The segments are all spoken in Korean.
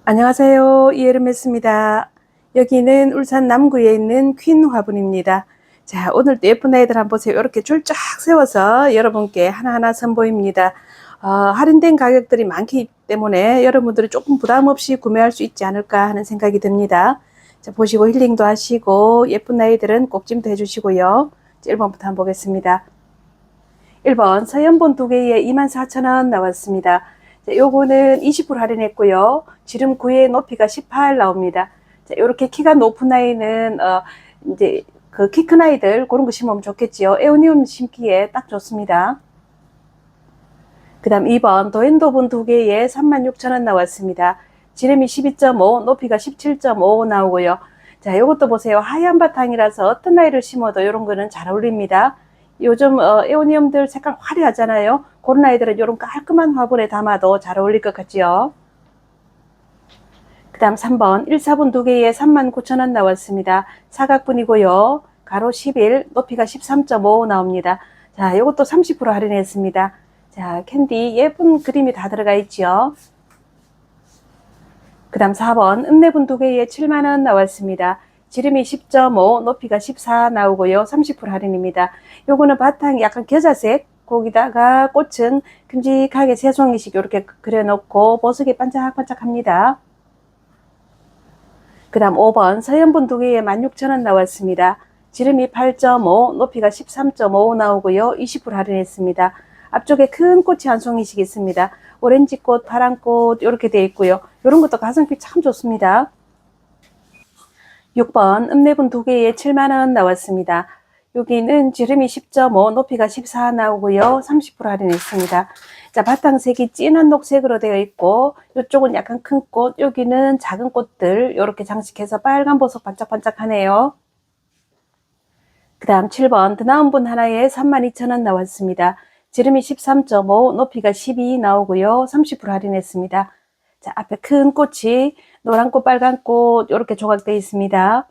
안녕하세요. 이에르메스입니다. 여기는 울산 남구에 있는 퀸 화분입니다. 자, 오늘도 예쁜 아이들 한번 보세요. 이렇게 줄 쫙 세워서 여러분께 하나하나 선보입니다. 할인된 가격들이 많기 때문에 여러분들이 조금 부담 없이 구매할 수 있지 않을까 하는 생각이 듭니다. 자, 보시고 힐링도 하시고 예쁜 아이들은 꼭짐도 해주시고요. 1번부터 한번 보겠습니다. 1번 서연본 2개에 24,000원 나왔습니다. 자, 요거는 20% 할인했고요. 지름 9에 높이가 18 나옵니다. 자, 요렇게 키가 높은 아이는 이제 그 키 큰 아이들 그런 거 심으면 좋겠지요. 에오니움 심기에 딱 좋습니다. 그 다음 2번 도엔도분 2개에 36,000원 나왔습니다. 지름이 12.5, 높이가 17.5 나오고요. 자, 요것도 보세요. 하얀 바탕이라서 어떤 아이를 심어도 이런 거는 잘 어울립니다. 요즘 에오니움들 색깔 화려하잖아요. 그런 아이들은 이런 깔끔한 화분에 담아도 잘 어울릴 것 같지요. 그 다음 3번 1사분 2개에 39,000원 나왔습니다. 사각분이고요. 가로 11, 높이가 13.5 나옵니다. 자, 요것도 30% 할인했습니다. 자, 캔디 예쁜 그림이 다 들어가 있죠. 그 다음 4번 읍내분 2개에 7만원 나왔습니다. 지름이 10.5, 높이가 14 나오고요. 30% 할인입니다. 요거는 바탕이 약간 겨자색, 거기다가 꽃은 큼직하게 새송이식 이렇게 그려놓고 보석이 반짝반짝합니다. 그 다음 5번 서연분 2개에 16,000원 나왔습니다. 지름이 8.5, 높이가 13.5 나오고요. 20% 할인했습니다. 앞쪽에 큰 꽃이 한 송이씩 있습니다. 오렌지꽃, 파란꽃 이렇게 되어 있고요. 이런 것도 가성비 참 좋습니다. 6번 읍내분 2개에 7만원 나왔습니다. 여기는 지름이 10.5, 높이가 14 나오고요. 30% 할인했습니다. 자, 바탕색이 진한 녹색으로 되어 있고 이쪽은 약간 큰 꽃, 여기는 작은 꽃들 이렇게 장식해서 빨간 보석 반짝반짝하네요. 그 다음 7번 드나운분 하나에 32,000원 나왔습니다. 지름이 13.5, 높이가 12 나오고요. 30% 할인했습니다. 자, 앞에 큰 꽃이 노란 꽃, 빨간 꽃 이렇게 조각되어 있습니다.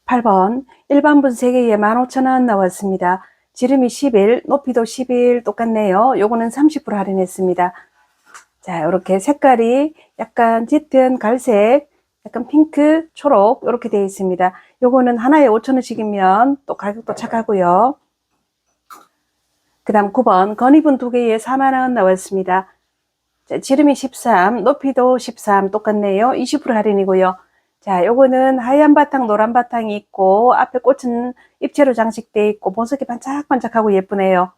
8번 일반분 3개에 15,000원 나왔습니다. 지름이 11, 높이도 11 똑같네요. 요거는 30% 할인했습니다. 자, 이렇게 색깔이 약간 짙은 갈색, 약간 핑크, 초록 이렇게 되어 있습니다. 요거는 하나에 5,000원씩이면 또 가격도 착하고요. 그 다음 9번 건이분 2개에 4만원 나왔습니다. 자, 지름이 13, 높이도 13 똑같네요. 20% 할인이고요. 자, 요거는 하얀 바탕, 노란 바탕이 있고 앞에 꽃은 입체로 장식되어 있고 보석이 반짝반짝하고 예쁘네요.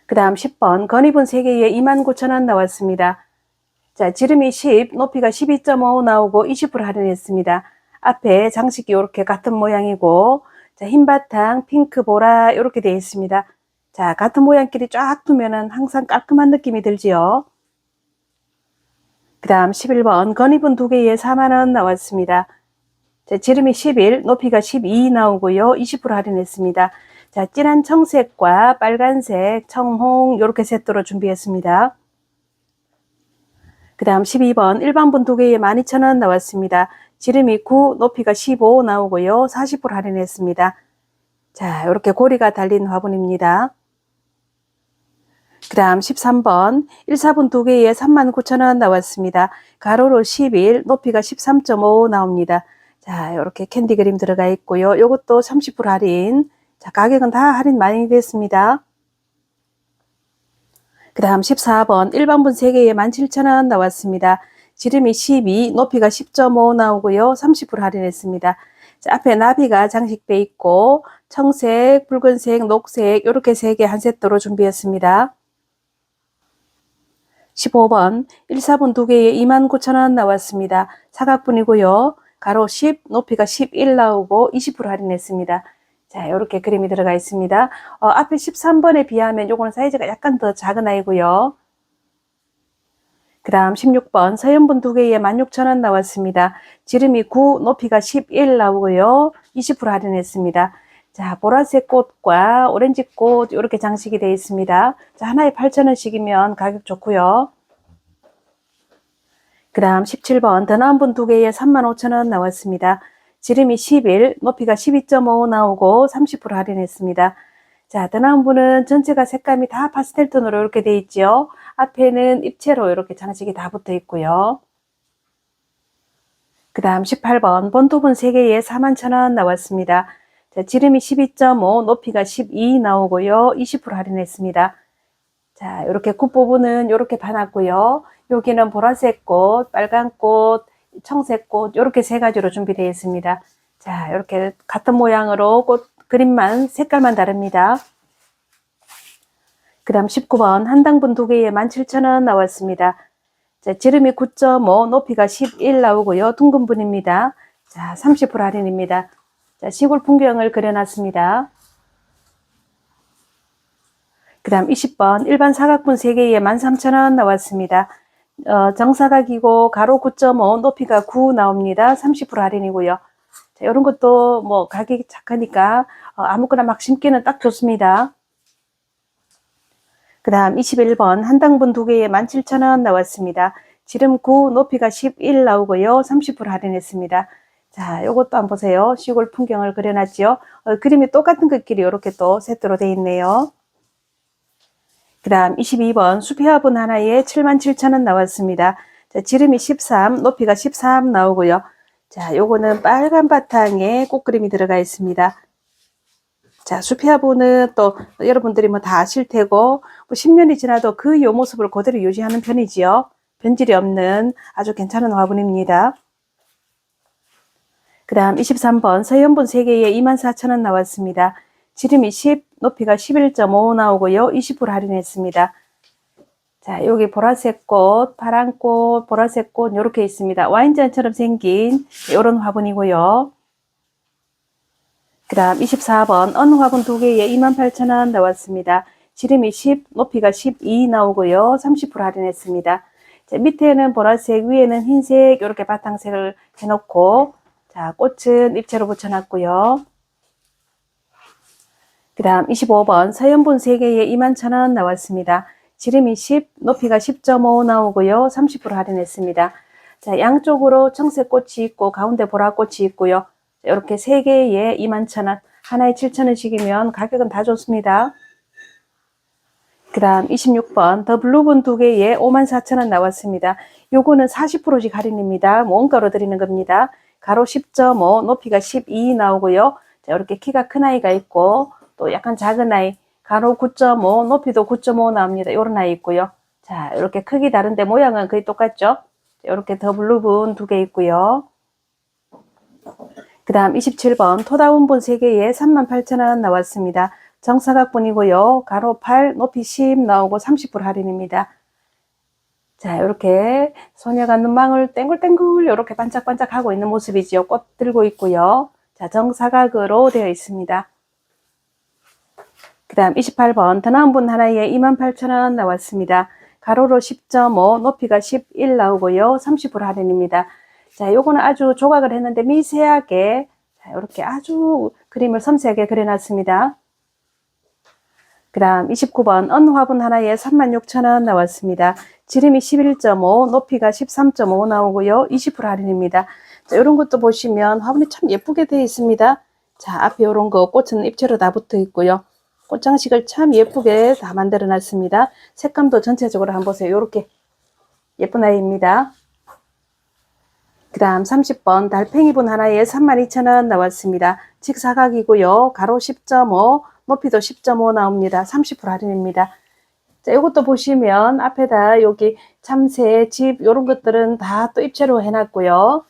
그 다음 10번 건이분 3개에 29,000원 나왔습니다. 자, 지름이 10, 높이가 12.5 나오고 20% 할인했습니다. 앞에 장식이 이렇게 같은 모양이고 자, 흰 바탕, 핑크, 보라 이렇게 되어 있습니다. 자, 같은 모양끼리 쫙 두면은 항상 깔끔한 느낌이 들지요. 그 다음 11번 건이분 2개에 4만원 나왔습니다. 자, 지름이 11, 높이가 12 나오고요. 20% 할인했습니다. 자, 진한 청색과 빨간색, 청홍 이렇게 세트로 준비했습니다. 그 다음 12번 일반분 2개에 12,000원 나왔습니다. 지름이 9, 높이가 15 나오고요. 40% 할인했습니다. 자, 이렇게 고리가 달린 화분입니다. 그 다음 13번 1사분 2개에 39,000원 나왔습니다. 가로로 11, 높이가 13.5 나옵니다. 자, 이렇게 캔디 그림 들어가 있고요. 요것도 30% 할인. 자, 가격은 다 할인 많이 됐습니다. 그 다음 14번 일반분 3개에 17,000원 나왔습니다. 지름이 12, 높이가 10.5 나오고요. 30% 할인했습니다. 자, 앞에 나비가 장식되어 있고 청색, 붉은색, 녹색 이렇게 3개 한 세트로 준비했습니다. 15번 1사분 2개에 29,000원 나왔습니다. 사각분이고요. 가로 10, 높이가 11 나오고 20% 할인했습니다. 자, 이렇게 그림이 들어가 있습니다. 앞에 13번에 비하면 요거는 사이즈가 약간 더 작은 아이고요. 그 다음 16번 서연분 2개에 16,000원 나왔습니다. 지름이 9, 높이가 11 나오고요. 20% 할인했습니다. 자, 보라색 꽃과 오렌지 꽃 이렇게 장식이 되어 있습니다. 자, 하나에 8,000원씩이면 가격 좋고요. 그 다음 17번 더 나은 분 2개에 35,000원 나왔습니다. 지름이 11, 높이가 12.5 나오고 30% 할인했습니다. 자, 더 나은 분은 전체가 색감이 다 파스텔 톤으로 이렇게 되어 있죠. 앞에는 입체로 이렇게 장식이 다 붙어 있고요. 그 다음 18번 본토분 3개에 41,000원 나왔습니다. 자, 지름이 12.5, 높이가 12 나오고요. 20% 할인했습니다. 자, 이렇게 굿부분은 이렇게 봐놨고요. 여기는 보라색 꽃, 빨간 꽃, 청색 꽃 이렇게 3가지로 준비되어 있습니다. 자, 이렇게 같은 모양으로 꽃 그림만 색깔만 다릅니다. 그 다음 19번 한 당분 2개에 17,000원 나왔습니다. 자, 지름이 9.5, 높이가 11 나오고요. 둥근 분입니다. 자, 30% 할인입니다. 자, 시골 풍경을 그려놨습니다. 그 다음 20번 일반 사각분 3개에 13,000원 나왔습니다. 정사각이고 가로 9.5, 높이가 9 나옵니다. 30% 할인이고요. 자, 이런 것도 뭐 가격이 착하니까 아무거나 막 심기는 딱 좋습니다. 그 다음 21번 한 당분 2개에 17,000원 나왔습니다. 지름 9, 높이가 11 나오고요. 30% 할인했습니다. 자, 요것도 한번 보세요. 시골 풍경을 그려놨죠. 그림이 똑같은 것끼리 이렇게 또 세트로 되어 있네요. 그 다음 22번 수피화분 하나에 77,000원 나왔습니다. 자, 지름이 13, 높이가 13 나오고요. 자, 요거는 빨간 바탕에 꽃그림이 들어가 있습니다. 자, 수피화분은 또 여러분들이 뭐 다 아실 테고 뭐 10년이 지나도 그 요 모습을 그대로 유지하는 편이지요. 변질이 없는 아주 괜찮은 화분입니다. 그 다음 23번 서연분 3개에 24,000원 나왔습니다. 지름이 10, 높이가 11.5 나오고요. 20% 할인했습니다. 자, 여기 보라색 꽃, 파란 꽃, 보라색 꽃 이렇게 있습니다. 와인잔처럼 생긴 이런 화분이고요. 그 다음 24번 언 화분 2개에 28,000원 나왔습니다. 지름이 10, 높이가 12 나오고요. 30% 할인했습니다. 자, 밑에는 보라색, 위에는 흰색 이렇게 바탕색을 해놓고 자, 꽃은 입체로 붙여놨고요. 그 다음 25번 서연분 3개에 21,000원 나왔습니다. 지름이 10, 높이가 10.5 나오고요. 30% 할인했습니다. 자, 양쪽으로 청색 꽃이 있고 가운데 보라꽃이 있고요. 이렇게 3개에 21,000원, 하나에 7,000원씩이면 가격은 다 좋습니다. 그 다음 26번 더 블루분 2개에 54,000원 나왔습니다. 요거는 40%씩 할인입니다. 원가로 드리는 겁니다. 가로 10.5, 높이가 12 나오고요. 자, 이렇게 키가 큰 아이가 있고 또 약간 작은 아이, 가로 9.5, 높이도 9.5 나옵니다. 이런 아이 있고요. 자, 이렇게 크기 다른데 모양은 거의 똑같죠? 이렇게 더 블루분 2개 있고요. 그 다음 27번 토다운분 3개에 38,000원 나왔습니다. 정사각분이고요. 가로 8, 높이 10 나오고 30% 할인입니다. 자, 이렇게 소녀가 눈망울 땡글땡글 이렇게 반짝반짝하고 있는 모습이지요. 꽃 들고 있고요. 자, 정사각으로 되어 있습니다. 그 다음 28번 더나운분 하나에 28,000원 나왔습니다. 가로로 10.5, 높이가 11 나오고요. 30% 할인입니다. 자, 요거는 아주 조각을 했는데 미세하게 자, 이렇게 아주 그림을 섬세하게 그려놨습니다. 그 다음 29번 언 화분 하나에 36,000원 나왔습니다. 지름이 11.5, 높이가 13.5 나오고요. 20% 할인입니다. 자, 이런 것도 보시면 화분이 참 예쁘게 되어 있습니다. 자, 앞에 이런 거 꽃은 입체로 다 붙어 있고요. 꽃장식을 참 예쁘게 다 만들어 놨습니다. 색감도 전체적으로 한번 보세요. 이렇게 예쁜 아이입니다. 그 다음 30번 달팽이분 하나에 32,000원 나왔습니다. 직사각이고요. 가로 10.5, 높이도 10.5 나옵니다. 30% 할인입니다. 자, 이것도 보시면 앞에다 여기 참새, 집 이런 것들은 다 또 입체로 해놨고요.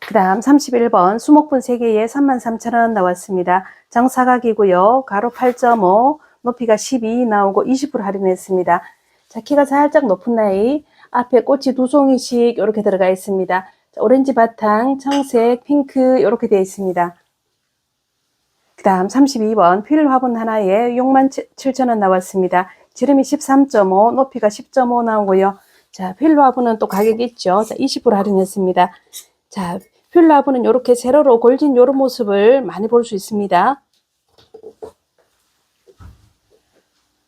그 다음 31번 수목분 3개에 33,000원 나왔습니다. 정사각이고요. 가로 8.5, 높이가 12 나오고 20% 할인했습니다. 자, 키가 살짝 높은 나이, 앞에 꽃이 2송이씩 이렇게 들어가 있습니다. 자, 오렌지 바탕, 청색, 핑크 이렇게 되어 있습니다. 그 다음 32번 휠 화분 하나에 67,000원 나왔습니다. 지름이 13.5, 높이가 10.5 나오고요. 자, 휠 화분은 또 가격이 있죠. 자, 20% 할인했습니다. 자, 휠 화분은 이렇게 세로로 골진 이런 모습을 많이 볼 수 있습니다.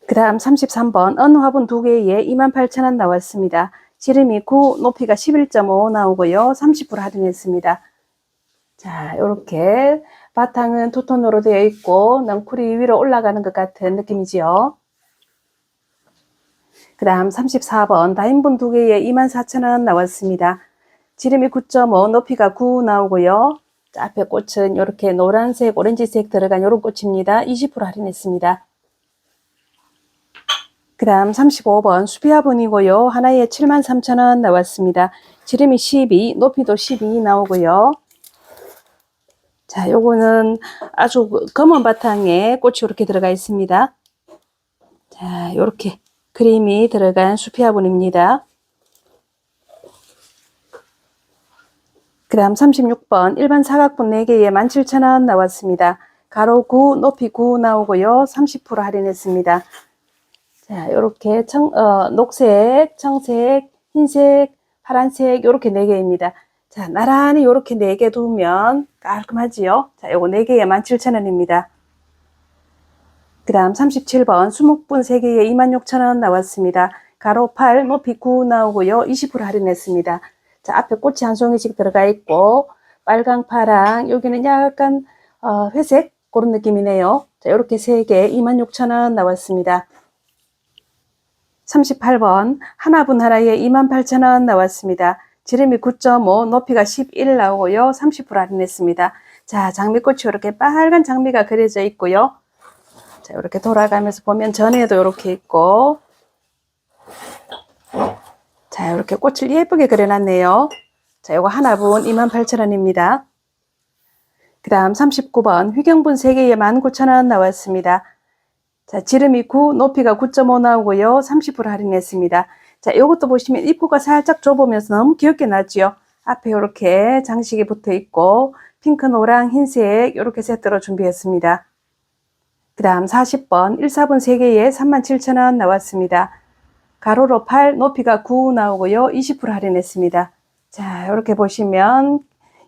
그 다음 33번 언 화분 2개에 28,000원 나왔습니다. 지름이 9, 높이가 11.5 나오고요. 30% 할인했습니다. 자, 이렇게 바탕은 투톤으로 되어 있고 넝쿨이 위로 올라가는 것 같은 느낌이지요. 그 다음 34번 다인분 2개에 24,000원 나왔습니다. 지름이 9.5, 높이가 9 나오고요. 자, 앞에 꽃은 이렇게 노란색, 오렌지색 들어간 이런 꽃입니다. 20% 할인했습니다. 그 다음 35번 수비화분이고요. 하나에 73,000원 나왔습니다. 지름이 12, 높이도 12 나오고요. 자, 요거는 아주 검은 바탕에 꽃이 이렇게 들어가 있습니다. 자, 요렇게 그림이 들어간 수피화분입니다. 그 다음 36번 일반 사각분 4개에 17,000원 나왔습니다. 가로 9, 높이 9 나오고요. 30% 할인했습니다. 자, 요렇게 녹색, 청색, 흰색, 파란색 요렇게 4개입니다. 자, 나란히 요렇게 4개 두면 깔끔하지요? 자, 요거 4개에 17,000원입니다. 그 다음 37번 수목분 3개에 26,000원 나왔습니다. 가로 8, 높이 9 나오고요. 20% 할인했습니다. 자, 앞에 꽃이 한 송이씩 들어가 있고 빨강, 파랑, 여기는 약간 회색 그런 느낌이네요. 자, 요렇게 3개 26,000원 나왔습니다. 38번 하나분 하나에 28,000원 나왔습니다. 지름이 9.5, 높이가 11 나오고요. 30% 할인했습니다. 자, 장미꽃이 이렇게 빨간 장미가 그려져 있고요. 자, 이렇게 돌아가면서 보면 전에도 이렇게 있고, 자, 이렇게 꽃을 예쁘게 그려놨네요. 자, 요거 하나분 28,000원입니다. 그 다음 39번 휘경분 3개에 19,000원 나왔습니다. 자, 지름이 9, 높이가 9.5 나오고요. 30% 할인했습니다. 자, 요것도 보시면 입구가 살짝 좁으면서 너무 귀엽게 나왔죠. 앞에 이렇게 장식이 붙어 있고, 핑크, 노랑, 흰색 이렇게 세트로 준비했습니다. 그 다음 40번 1사분 3개에 37,000원 나왔습니다. 가로로 8, 높이가 9 나오고요. 20% 할인했습니다. 자, 이렇게 보시면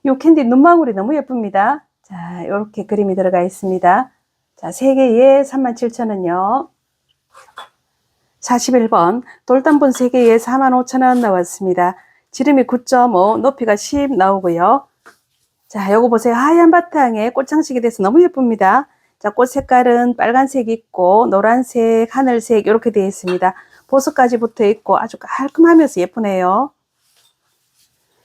이 캔디 눈망울이 너무 예쁩니다. 자, 이렇게 그림이 들어가 있습니다. 자, 3개에 37,000원요. 41번 돌담분 3개에 45,000원 나왔습니다. 지름이 9.5, 높이가 10 나오고요. 자, 요거 보세요. 하얀 바탕에 꽃장식이 돼서 너무 예쁩니다. 자, 꽃 색깔은 빨간색 있고 노란색, 하늘색 이렇게 되어 있습니다. 보석까지 붙어 있고 아주 깔끔하면서 예쁘네요.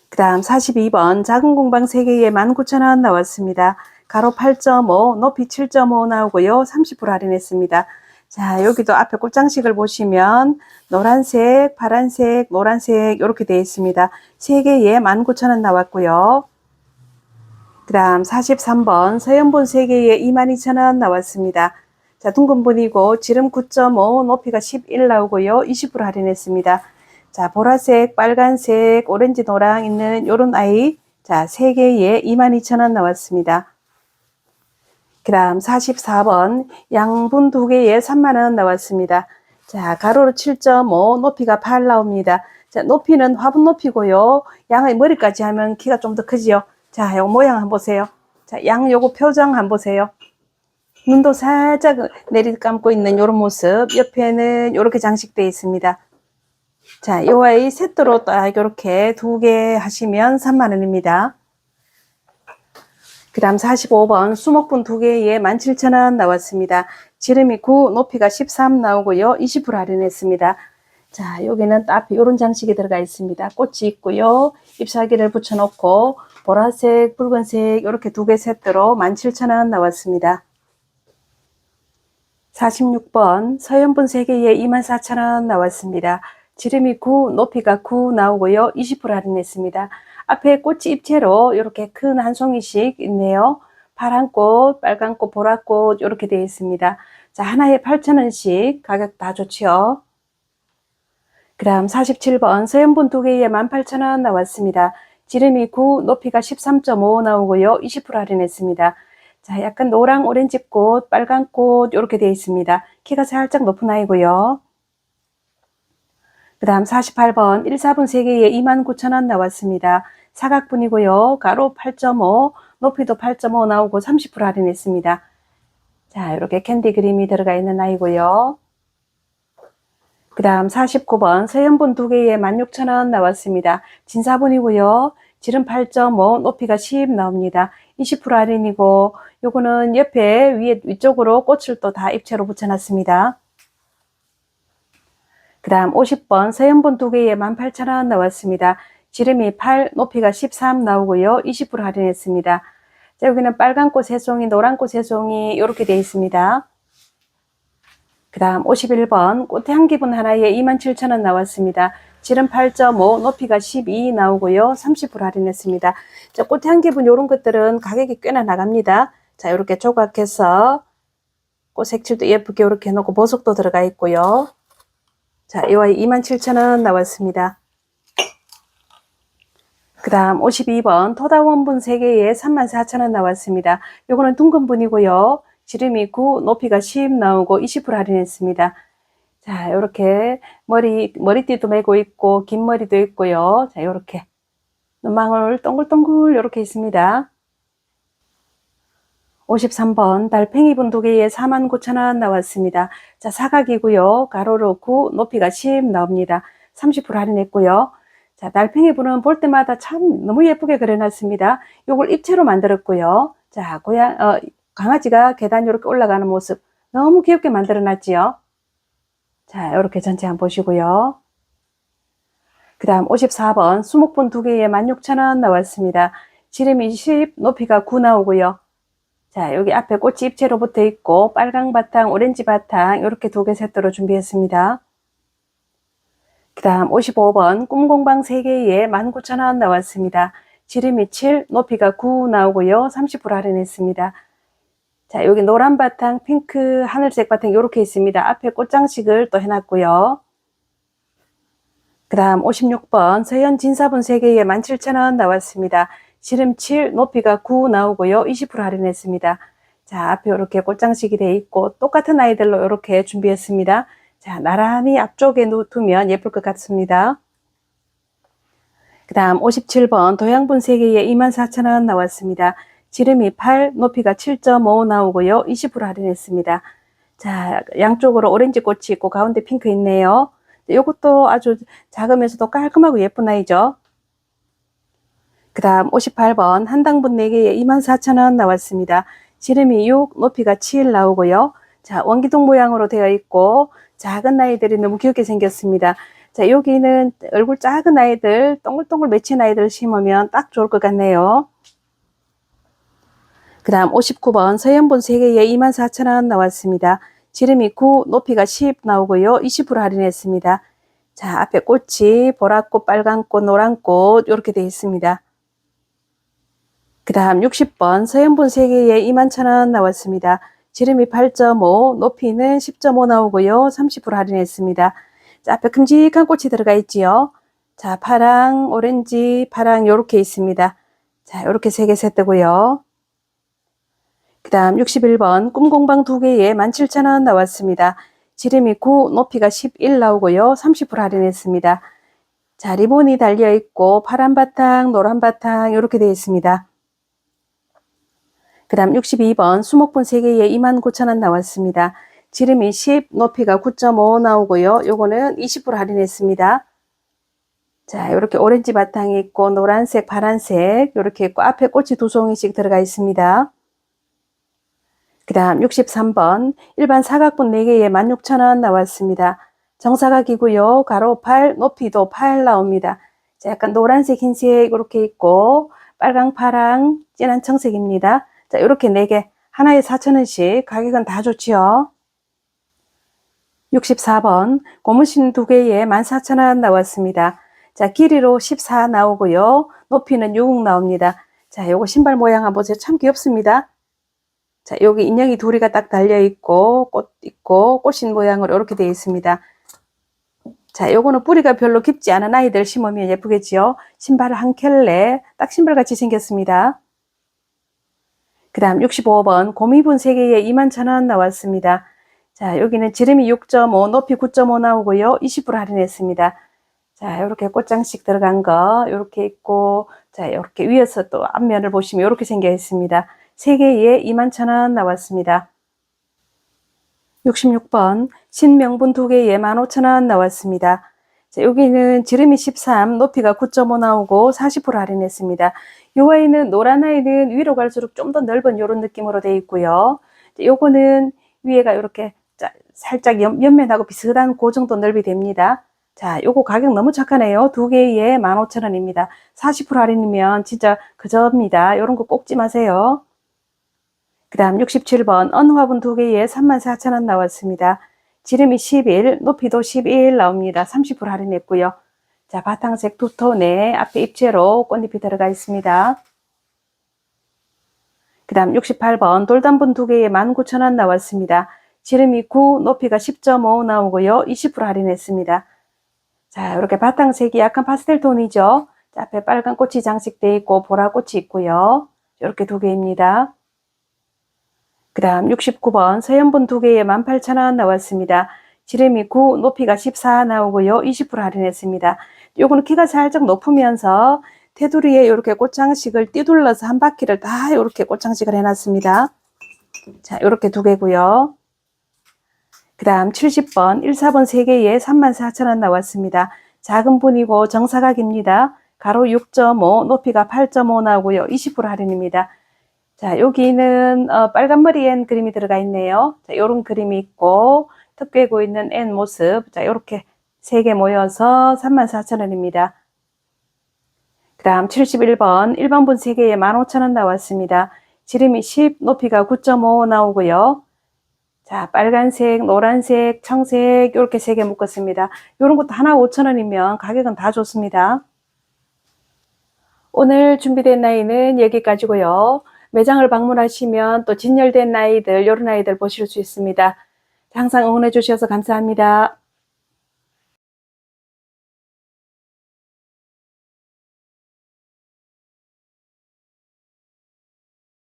그 다음 42번 작은 공방 3개에 19,000원 나왔습니다. 가로 8.5, 높이 7.5 나오고요. 30% 할인했습니다. 자, 여기도 앞에 꽃장식을 보시면 노란색, 파란색, 노란색 이렇게 되어 있습니다. 3개에 19,000원 나왔고요. 그 다음 43번 서연분 3개에 22,000원 나왔습니다. 자, 둥근 분이고 지름 9.5, 높이가 11 나오고요. 20% 할인했습니다. 자, 보라색, 빨간색, 오렌지, 노랑 있는 요런 아이. 자, 3개에 22,000원 나왔습니다. 그 다음 44번 양분 2개에 3만원 나왔습니다. 자, 가로로 7.5, 높이가 8 나옵니다. 자, 높이는 화분 높이고요. 양의 머리까지 하면 키가 좀 더 크지요. 자, 요 모양 한번 보세요. 자, 양 요거 표정 한번 보세요. 눈도 살짝 내리 감고 있는 요런 모습. 옆에는 요렇게 장식되어 있습니다. 자, 요 아이 세트로 딱 요렇게 2개 하시면 3만원입니다. 그 다음 45번 수목분 2개에 17,000원 나왔습니다. 지름이 9, 높이가 13 나오고요. 20% 할인했습니다. 자, 여기는 앞에 이런 장식이 들어가 있습니다. 꽃이 있고요. 잎사귀를 붙여놓고 보라색, 붉은색 이렇게 2개 세트로 17,000원 나왔습니다. 46번 서연분 3개에 24,000원 나왔습니다. 지름이 9, 높이가 9 나오고요. 20% 할인했습니다. 앞에 꽃이 입체로 이렇게 큰 한 송이씩 있네요. 파란 꽃, 빨간 꽃, 보라꽃 이렇게 되어 있습니다. 자, 하나에 8,000원씩 가격 다 좋죠. 그 다음 47번 서연분 2개에 18,000원 나왔습니다. 지름이 9, 높이가 13.5 나오고요. 20% 할인했습니다. 자, 약간 노랑 오렌지 꽃, 빨간 꽃 이렇게 되어 있습니다. 키가 살짝 높은 아이고요. 그 다음 48번 1사분 3개에 29,000원 나왔습니다. 사각분이고요. 가로 8.5, 높이도 8.5 나오고 30% 할인했습니다. 자, 이렇게 캔디 그림이 들어가 있는 아이고요. 그 다음 49번 서연분 2개에 16,000원 나왔습니다. 진사분이고요. 지름 8.5, 높이가 10 나옵니다. 20% 할인이고 요거는 옆에 위쪽으로 꽃을 또 다 입체로 붙여놨습니다. 그 다음 50번 서연분 2개에 18,000원 나왔습니다. 지름이 8, 높이가 13 나오고요. 20% 할인했습니다. 자, 여기는 빨간 꽃 3송이, 노란 꽃 3송이 이렇게 되어 있습니다. 그 다음 51번 꽃의 한 기분 하나에 27,000원 나왔습니다. 지름 8.5, 높이가 12 나오고요. 30% 할인했습니다. 자, 꽃의 한 기분 이런 것들은 가격이 꽤나 나갑니다. 자, 이렇게 조각해서 꽃 색칠도 예쁘게 이렇게 해놓고 보석도 들어가 있고요. 자, 이 아이 27,000원 나왔습니다. 그 다음 52번 토다원분 3개에 34,000원 나왔습니다. 요거는 둥근 분이고요. 지름이 9, 높이가 10 나오고 20% 할인했습니다. 자, 요렇게 머리띠도 메고 있고 긴 머리도 있고요. 자, 요렇게 눈망울 동글동글 요렇게 있습니다. 53번 달팽이분 2개에 49,000원 나왔습니다. 자, 사각이고요. 가로로 9, 높이가 10 나옵니다. 30% 할인했고요. 자, 달팽이분은 볼 때마다 참 너무 예쁘게 그려놨습니다. 요걸 입체로 만들었고요. 자, 강아지가 계단 이렇게 올라가는 모습 너무 귀엽게 만들어놨지요. 자, 이렇게 전체 한번 보시고요. 그 다음 54번 수목분 2개에 16,000원 나왔습니다. 지름이 10, 높이가 9 나오고요. 자, 여기 앞에 꽃이 입체로 붙어 있고 빨강 바탕, 오렌지 바탕 이렇게 2개 세트로 준비했습니다. 그 다음 55번 꿈공방 3개에 19,000원 나왔습니다. 지름이 7, 높이가 9 나오고요. 30% 할인했습니다. 자, 여기 노란 바탕, 핑크, 하늘색 바탕 이렇게 있습니다. 앞에 꽃장식을 또 해놨고요. 그 다음 56번 서현 진사분 3개에 17,000원 나왔습니다. 지름 7, 높이가 9 나오고요. 20% 할인했습니다. 자, 앞에 이렇게 꽃장식이 되어 있고 똑같은 아이들로 이렇게 준비했습니다. 자, 나란히 앞쪽에 두면 예쁠 것 같습니다. 그 다음 57번 도양분 3개에 24,000원 나왔습니다. 지름이 8, 높이가 7.5 나오고요. 20% 할인했습니다. 자, 양쪽으로 오렌지 꽃이 있고 가운데 핑크 있네요. 이것도 아주 작으면서도 깔끔하고 예쁜 아이죠. 그 다음 58번 한당분 4개에 24,000원 나왔습니다. 지름이 6, 높이가 7 나오고요. 자, 원기둥 모양으로 되어 있고 작은 아이들이 너무 귀엽게 생겼습니다. 자, 여기는 얼굴 작은 아이들, 동글동글 맺힌 아이들 심으면 딱 좋을 것 같네요. 그 다음 59번 서연분 3개에 24,000원 나왔습니다. 지름이 9, 높이가 10 나오고요. 20% 할인했습니다. 자, 앞에 꽃이 보랏꽃, 빨간꽃, 노란꽃 이렇게 되어 있습니다. 그 다음 60번 서연분 3개에 21,000원 나왔습니다. 지름이 8.5, 높이는 10.5 나오고요. 30% 할인했습니다. 자, 앞에 큼직한 꽃이 들어가 있지요. 자, 파랑, 오렌지, 파랑 이렇게 있습니다. 자, 이렇게 3개 세트고요. 그 다음 61번 꿈공방 2개에 17,000원 나왔습니다. 지름이 9, 높이가 11 나오고요. 30% 할인했습니다. 자, 리본이 달려 있고 파란 바탕, 노란 바탕 이렇게 되어 있습니다. 그 다음 62번 수목분 3개에 29,000원 나왔습니다. 지름이 10, 높이가 9.5 나오고요. 요거는 20% 할인했습니다. 자, 이렇게 오렌지 바탕이 있고 노란색, 파란색 이렇게 있고 앞에 꽃이 2송이씩 들어가 있습니다. 그 다음 63번 일반 사각분 4개에 16,000원 나왔습니다. 정사각이고요. 가로 8, 높이도 8 나옵니다. 자, 약간 노란색, 흰색 이렇게 있고 빨강, 파랑, 진한 청색입니다. 자, 이렇게 4개 하나에 4,000원씩 가격은 다 좋지요. 64번 고무신 2개에 14,000원 나왔습니다. 자, 길이로 14 나오고요. 높이는 6 나옵니다. 자, 요거 신발 모양 한번 보세요. 참 귀엽습니다. 자, 여기 인형이 2개가 딱 달려 있고 꽃 있고 꽃신 모양으로 이렇게 되어 있습니다. 자, 요거는 뿌리가 별로 깊지 않은 아이들 심으면 예쁘겠지요. 신발을 한 켤레 딱 신발같이 생겼습니다. 그 다음 65번 고미분 3개에 21,000원 나왔습니다. 자, 여기는 지름이 6.5, 높이 9.5 나오고요. 20% 할인했습니다. 자, 이렇게 꽃장식 들어간 거 이렇게 있고, 자, 이렇게 위에서 또 앞면을 보시면 이렇게 생겨 있습니다. 3개에 21,000원 나왔습니다. 66번 신명분 2개에 15,000원 나왔습니다. 자, 여기는 지름이 13, 높이가 9.5 나오고 40% 할인했습니다. 요 아이는 노란 아이는 위로 갈수록 좀 더 넓은 이런 느낌으로 되어 있고요. 요거는 위에가 이렇게 살짝 옆면하고 비슷한 그 정도 넓이 됩니다. 자, 요거 가격 너무 착하네요. 두 개에 15,000원입니다. 40% 할인이면 진짜 그저입니다. 요런 거 꼭지 마세요. 그 다음 67번 언화분 두 개에 34,000원 나왔습니다. 지름이 11, 높이도 11 나옵니다. 30% 할인했고요. 자, 바탕색 두톤에 앞에 입체로 꽃잎이 들어가 있습니다. 그 다음 68번 돌단분 두 개에 19,000원 나왔습니다. 지름이 9, 높이가 10.5 나오고요. 20% 할인했습니다. 자, 이렇게 바탕색이 약간 파스텔 톤이죠. 자, 앞에 빨간 꽃이 장식되어 있고 보라꽃이 있고요. 이렇게 두 개입니다. 그 다음 69번 서연분 두 개에 18,000원 나왔습니다. 지름이 9, 높이가 14 나오고요. 20% 할인했습니다. 요거는 키가 살짝 높으면서 테두리에 이렇게 꽃장식을 띠둘러서 한 바퀴를 다 이렇게 꽃장식을 해놨습니다. 자, 이렇게 두 개고요. 그 다음 70번 1사번 3개에 34,000원 나왔습니다. 작은 분이고 정사각입니다. 가로 6.5, 높이가 8.5 나오고요. 20% 할인입니다. 자, 여기는 빨간 머리엔 그림이 들어가 있네요. 자, 요런 그림이 있고 턱 꿰고 있는 앤 모습. 자, 요렇게 3개 모여서 34,000원입니다. 그 다음 71번 1번분 3개에 15,000원 나왔습니다. 지름이 10, 높이가 9.5 나오고요. 자, 빨간색, 노란색, 청색 이렇게 3개 묶었습니다. 이런 것도 하나 5,000원이면 가격은 다 좋습니다. 오늘 준비된 나이는 여기까지고요. 매장을 방문하시면 또 진열된 나이들, 이런 아이들 보실 수 있습니다. 항상 응원해 주셔서 감사합니다.